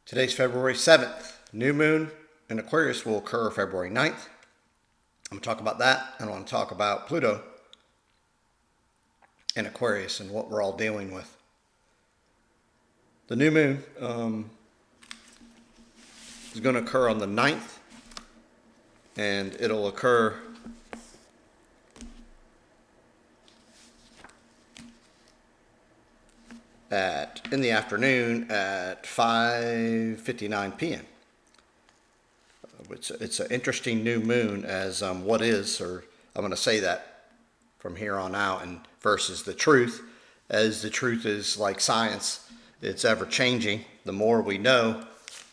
Today's February 7th. New moon in Aquarius will occur February 9th. I'm going to talk about that, and I want to talk about Pluto in Aquarius and what we're all dealing with. The new moon is going to occur on the 9th, and it'll occur in the afternoon at 5:59 p.m. It's an interesting new moon as what is, or I'm going to say that from here on out, and versus the truth, as the truth is like science. It's ever changing. The more we know,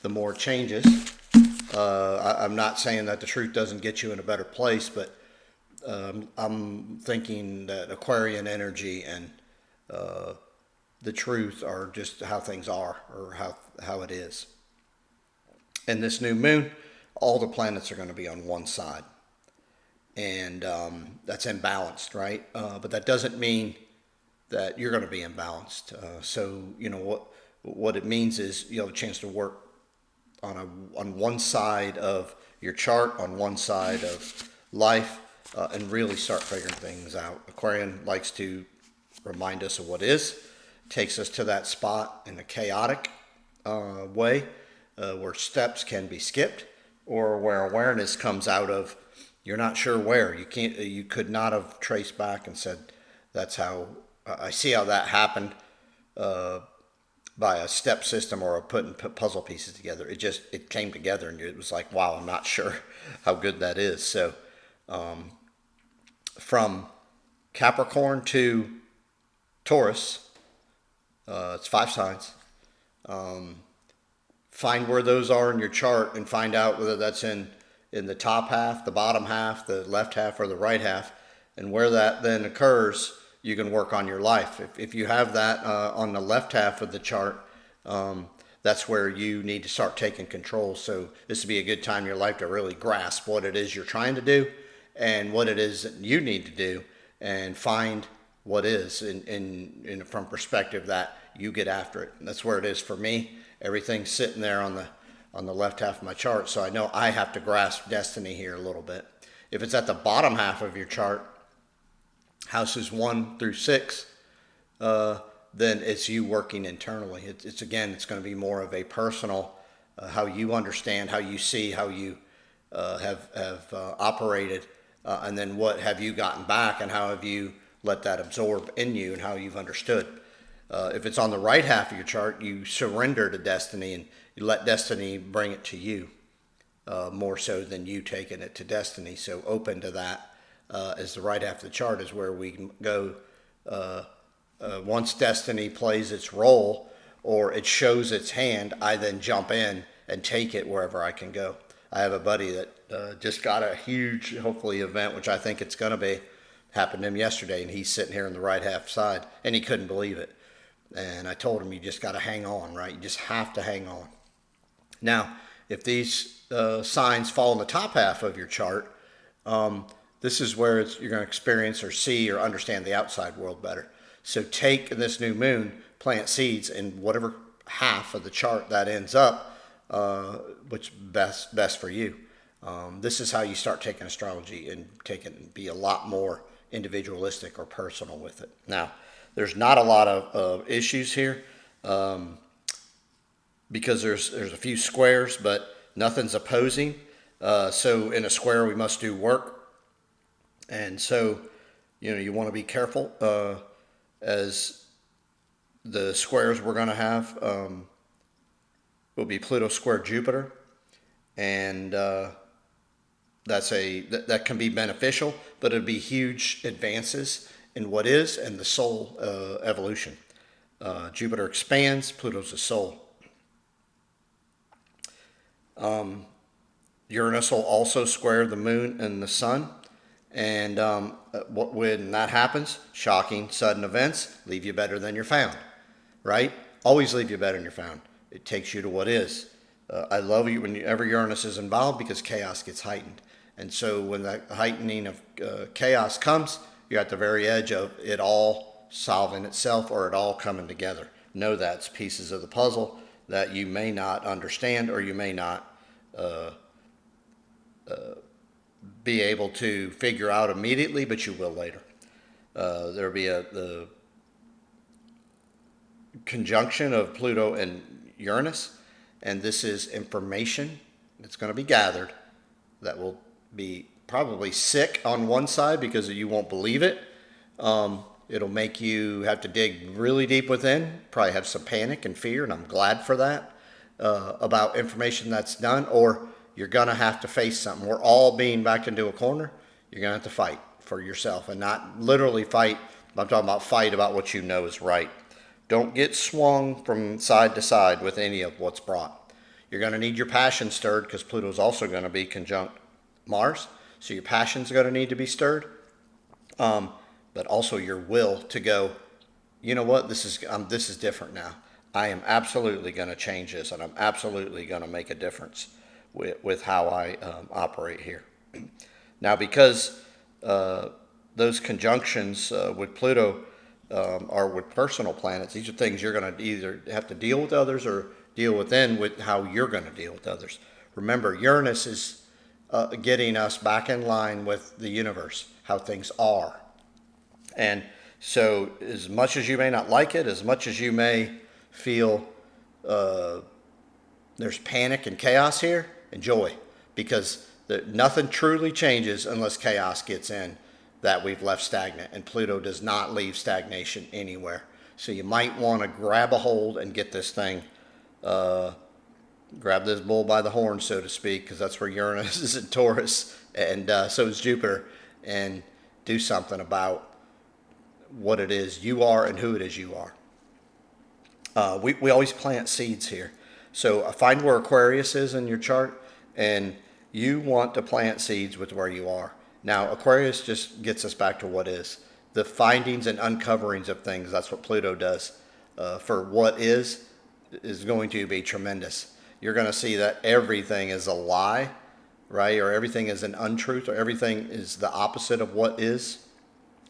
the more it changes. I'm not saying that the truth doesn't get you in a better place, but I'm thinking that Aquarian energy and the truth are just how things are, or how it is. In this new moon, all the planets are going to be on one side, and that's imbalanced, right? But that doesn't mean that you're going to be imbalanced. So you know what it means is you have a chance to work on one side of your chart, on one side of life, and really start figuring things out. Aquarian likes to remind us of what is, takes us to that spot in a chaotic way where steps can be skipped, or where awareness comes out of you're not sure where. You could not have traced back and said that's how I see how that happened by a step system or putting puzzle pieces together. It came together, and it was like, wow, I'm not sure how good that is. So from Capricorn to Taurus, it's 5 signs. Find where those are in your chart and find out whether that's in the top half, the bottom half, the left half, or the right half, and where that then occurs, you can work on your life. If you have that on the left half of the chart, that's where you need to start taking control. So this would be a good time in your life to really grasp what it is you're trying to do and what it is that you need to do, and find what is from perspective that you get after it. And that's where it is for me. Everything's sitting there on the left half of my chart, so I know I have to grasp destiny here a little bit. If it's at the bottom half of your chart, houses 1 through 6, then it's you working internally. It's going to be more of a personal, how you understand, how you see, how you have operated, and then what have you gotten back, and how have you let that absorb in you, and how you've understood. If it's on the right half of your chart, you surrender to destiny, and you let destiny bring it to you, more so than you taking it to destiny. So open to that. As the right half of the chart is where we can go once destiny plays its role, or it shows its hand, I then jump in and take it wherever I can go. I have a buddy that just got a huge, hopefully, event, which I think it's going to be, happened to him yesterday, and he's sitting here on the right half side, and he couldn't believe it. And I told him, you just got to hang on, right? You just have to hang on. Now, if these signs fall in the top half of your chart, this is where you're going to experience or see or understand the outside world better. So take this new moon, plant seeds in whatever half of the chart that ends up, which best for you. This is how you start taking astrology and be a lot more individualistic or personal with it. Now, there's not a lot of issues here because there's a few squares, but nothing's opposing. So in a square, we must do work. And so, you want to be careful as the squares we're going to have will be Pluto square Jupiter, and that can be beneficial, but it'll be huge advances in what is and the soul evolution. Jupiter expands, Pluto's the soul. Uranus will also square the moon and the sun. And when that happens, shocking, sudden events leave you better than you're found, right? Always leave you better than you're found. It takes you to what is. I love you whenever Uranus is involved, because chaos gets heightened. And so when that heightening of chaos comes, you're at the very edge of it all solving itself, or it all coming together. Know that's pieces of the puzzle that you may not understand or you may not be able to figure out immediately, but you will later. There'll be the conjunction of Pluto and Uranus, and this is information that's going to be gathered that will be probably sick on one side because you won't believe it. It'll make you have to dig really deep within, probably have some panic and fear, and I'm glad for that, about information that's done, or you're going to have to face something. We're all being backed into a corner. You're going to have to fight for yourself, and not literally fight. I'm talking about fight about what you know is right. Don't get swung from side to side with any of what's brought. You're going to need your passion stirred because Pluto's also going to be conjunct Mars. So your passion's going to need to be stirred. But also your will to go, you know what, this is different now. I am absolutely going to change this, and I'm absolutely going to make a difference with how I operate here. Now, because those conjunctions with Pluto are with personal planets, these are things you're going to either have to deal with others or deal within with how you're going to deal with others. Remember, Uranus is getting us back in line with the universe, how things are. And so as much as you may not like it, as much as you may feel there's panic and chaos here, enjoy, because nothing truly changes unless chaos gets in that we've left stagnant, and Pluto does not leave stagnation anywhere. So you might want to grab a hold and get this thing, grab this bull by the horn, so to speak, because that's where Uranus is in Taurus, and so is Jupiter, and do something about what it is you are and who it is you are. We always plant seeds here. So find where Aquarius is in your chart, and you want to plant seeds with where you are. Now, Aquarius just gets us back to what is. The findings and uncoverings of things, that's what Pluto does. For what is going to be tremendous. You're going to see that everything is a lie, right? Or everything is an untruth, or everything is the opposite of what is,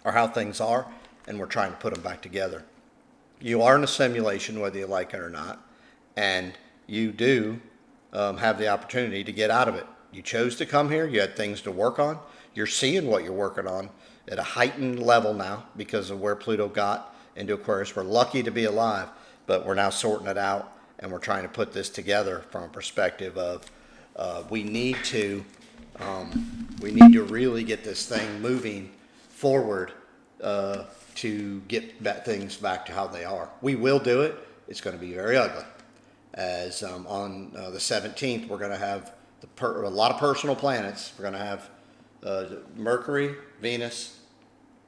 or how things are, and we're trying to put them back together. You are in a simulation, whether you like it or not, and you do have the opportunity to get out of it. You chose to come here. You had things to work on. You're seeing what you're working on at a heightened level now because of where Pluto got into Aquarius. We're lucky to be alive, but we're now sorting it out, and we're trying to put this together from a perspective of we need to really get this thing moving forward to get things back to how they are. We will do it. It's going to be very ugly. As on the 17th, we're going to have a lot of personal planets. We're going to have Mercury, Venus,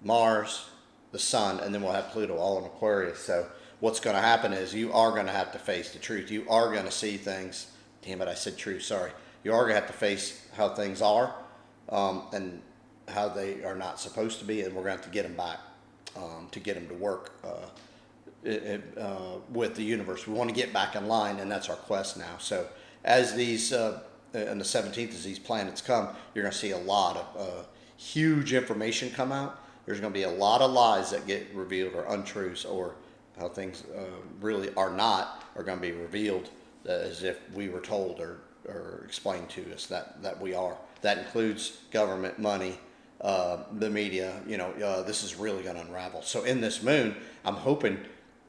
Mars, the Sun, and then we'll have Pluto all in Aquarius. So what's going to happen is you are going to have to face the truth. You are going to see things. Damn it, I said truth. Sorry. You are going to have to face how things are and how they are not supposed to be, and we're going to have to get them back to get them to work with the universe. We want to get back in line, and that's our quest now. So as these, on the 17th, as these planets come, you're going to see a lot of huge information come out. There's going to be a lot of lies that get revealed, or untruths, or how things really are not, are going to be revealed as if we were told or explained to us that we are. That includes government, money, the media. This is really going to unravel. So in this moon, I'm hoping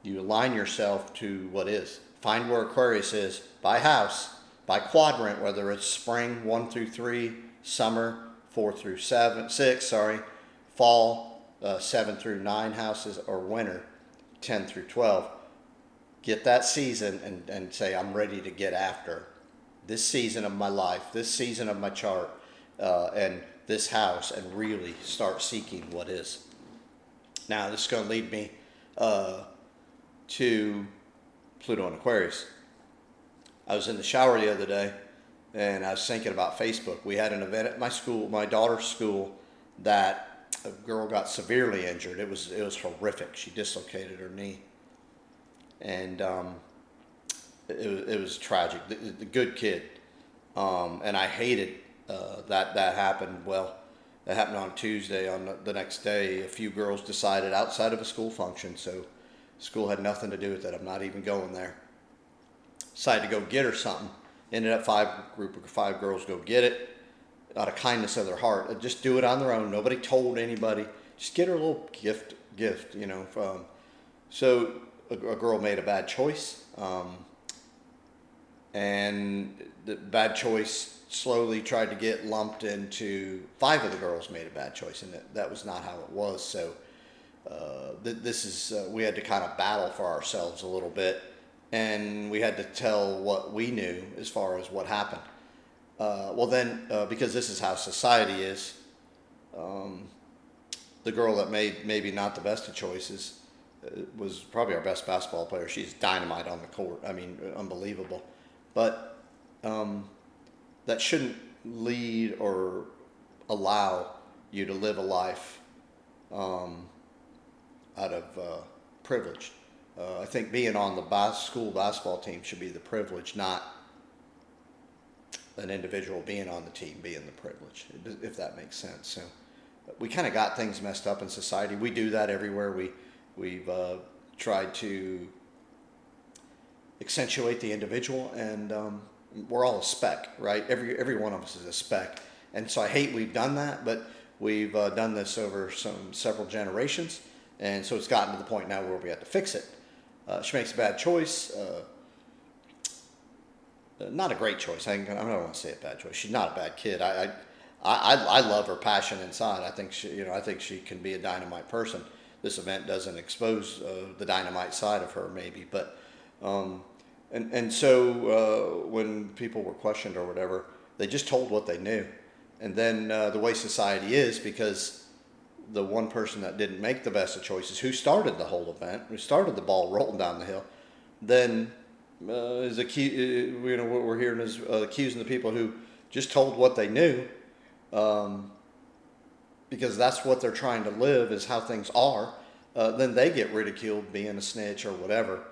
you align yourself to what is. Find where Aquarius is by house, by quadrant, whether it's spring 1 through 3, summer 4 through 6, fall 7 through 9 houses, or winter 10 through 12. Get that season and say, I'm ready to get after this season of my life, this season of my chart, and this house, and really start seeking what is. Now, this is going to lead me to Pluto and Aquarius. I was in the shower the other day, and I was thinking about Facebook. We had an event at my school, my daughter's school, that a girl got severely injured. It was horrific. She dislocated her knee, and it was tragic. The good kid, and I hated that happened. Well, that happened on Tuesday. On the next day, a few girls decided outside of a school function, so school had nothing to do with it. I'm not even going there. decided to go get her something. Ended up group of five girls go get it out of kindness of their heart. Just do it on their own. Nobody told anybody. Just get her a little gift, you know. So a girl made a bad choice, and the bad choice slowly tried to get lumped into five of the girls made a bad choice, and that was not how it was. So this is we had to kind of battle for ourselves a little bit, and we had to tell what we knew as far as what happened. Well, then, because this is how society is, the girl that made maybe not the best of choices was probably our best basketball player. She's dynamite on the court. I mean, unbelievable. But that shouldn't lead or allow you to live a life out of privilege. I think being on the school basketball team should be the privilege, not an individual being on the team being the privilege, if that makes sense. So we kind of got things messed up in society. We do that everywhere. We've tried to accentuate the individual, and we're all a speck, right? Every one of us is a speck, and so I hate we've done that, but we've done this over several generations, and so it's gotten to the point now where we have to fix it. She makes a bad choice. Not a great choice. I don't want to say a bad choice. She's not a bad kid. I love her passion inside. I think she can be a dynamite person. This event doesn't expose the dynamite side of her, maybe, but so when people were questioned or whatever, they just told what they knew, and then the way society is, because the one person that didn't make the best of choices, who started the whole event, who started the ball rolling down the hill, then is what we're hearing is accusing the people who just told what they knew, because that's what they're trying to live, is how things are. Then they get ridiculed being a snitch or whatever.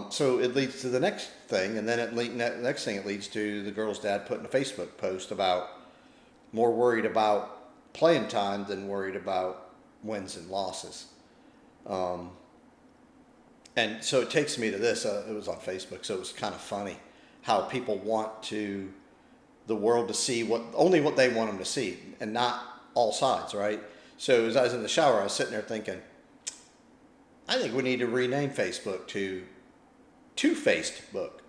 So it leads to the next thing, and then next thing it leads to the girl's dad putting a Facebook post about more worried about playing time than worried about wins and losses. And so it takes me to this. It was on Facebook, so it was kind of funny how people want the world to see only what they want them to see, and not all sides, right? So as I was in the shower, I was sitting there thinking, I think we need to rename Facebook to Two-Faced Book,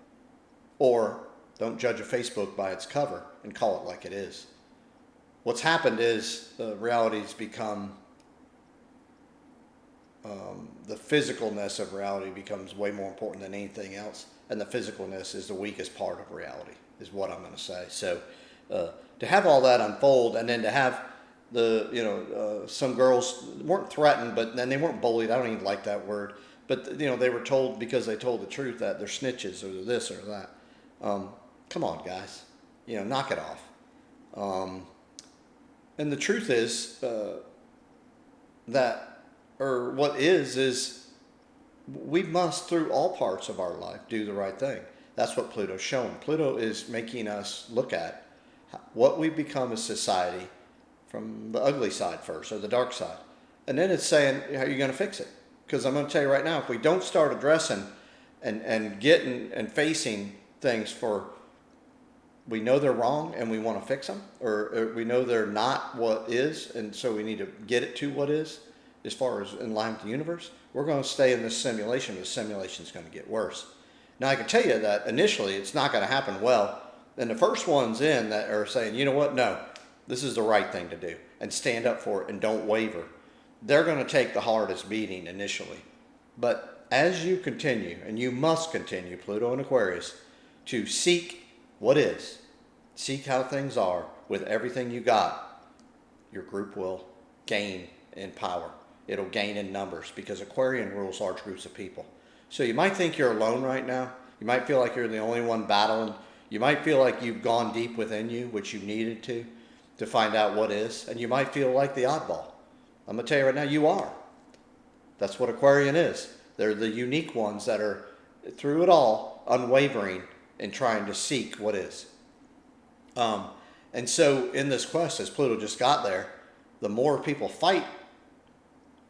or don't judge a Facebook by its cover and call it like it is. What's happened is reality's become the physicalness of reality becomes way more important than anything else, and the physicalness is the weakest part of reality, is what I'm going to say. So to have all that unfold, and then to have some girls weren't threatened, but then they weren't bullied. I don't even like that word, but they were told, because they told the truth, that they're snitches or they're this or that. Come on, guys, knock it off. And the truth is what is we must, through all parts of our life, do the right thing. That's what Pluto's showing. Pluto is making us look at what we've become as society from the ugly side first, or the dark side. And then it's saying, how are you going to fix it? Because I'm going to tell you right now, if we don't start addressing and getting and facing things we know they're wrong and we want to fix them, or we know they're not what is, and so we need to get it to what is, as far as in line with the universe, we're going to stay in this simulation, but the simulation is going to get worse. Now, I can tell you that initially it's not going to happen well. And the first ones in that are saying, you know what, no, this is the right thing to do, and stand up for it and don't waver, they're going to take the hardest beating initially. But as you continue, and you must continue, Pluto and Aquarius, to seek what is, seek how things are with everything you got, your group will gain in power. It'll gain in numbers, because Aquarian rules large groups of people. So you might think you're alone right now. You might feel like you're the only one battling. You might feel like you've gone deep within you, which you needed to find out what is. And you might feel like the oddball. I'm going to tell you right now, you are. That's what Aquarian is. They're the unique ones that are, through it all, unwavering in trying to seek what is. And so in this quest, as Pluto just got there, the more people fight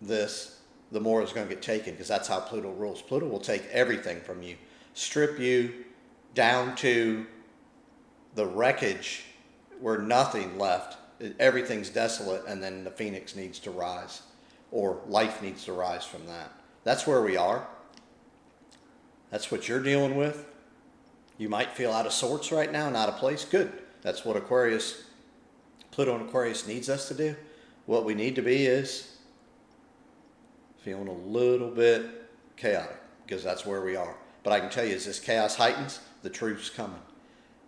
this, the more it's going to get taken, because that's how Pluto rules. Pluto will take everything from you, strip you, down to the wreckage where nothing left. Everything's desolate, and then the phoenix needs to rise, or life needs to rise from that. That's where we are. That's what you're dealing with. You might feel out of sorts right now, and out of place. Good. That's what Aquarius, Pluto and Aquarius needs us to do. What we need to be is feeling a little bit chaotic, because that's where we are. But I can tell you, as this chaos heightens, the truth's coming.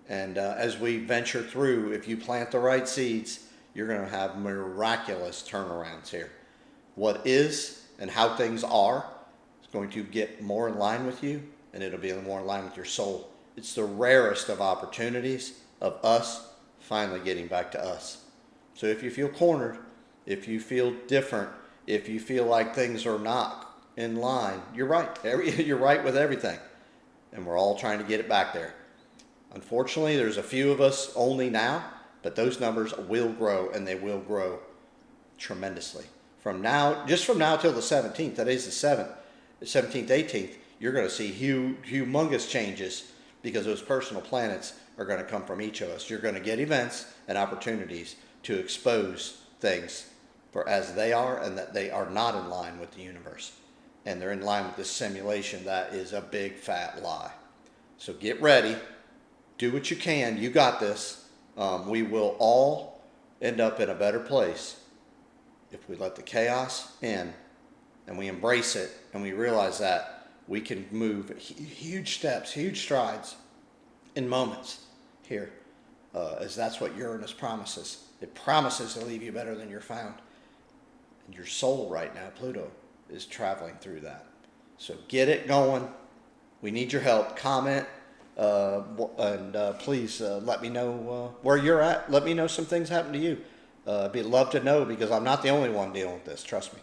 And as we venture through, if you plant the right seeds, you're going to have miraculous turnarounds here. What is and how things are is going to get more in line with you, and it'll be more in line with your soul. It's the rarest of opportunities of us finally getting back to us. So if you feel cornered, if you feel different, if you feel like things are not in line, you're right. You're right with everything. And we're all trying to get it back there. Unfortunately, there's a few of us only now, but those numbers will grow, and they will grow tremendously. From now, just from now till the 17th, that is the 7th, the 17th, 18th, you're going to see humongous changes, because those personal planets are going to come from each of us. You're going to get events and opportunities to expose things for as they are, and that they are not in line with the universe. And they're in line with this simulation that is a big fat lie. So get ready. Do what you can. You got this. We will all end up in a better place if we let the chaos in and we embrace it, and we realize that we can move huge steps, huge strides in moments here, as that's what Uranus promises. It promises to leave you better than you're found. And your soul right now, Pluto, is traveling through that. So get it going. We need your help. Comment. And please let me know where you're at. Let me know some things happen to you. I'd love to know, because I'm not the only one dealing with this. Trust me.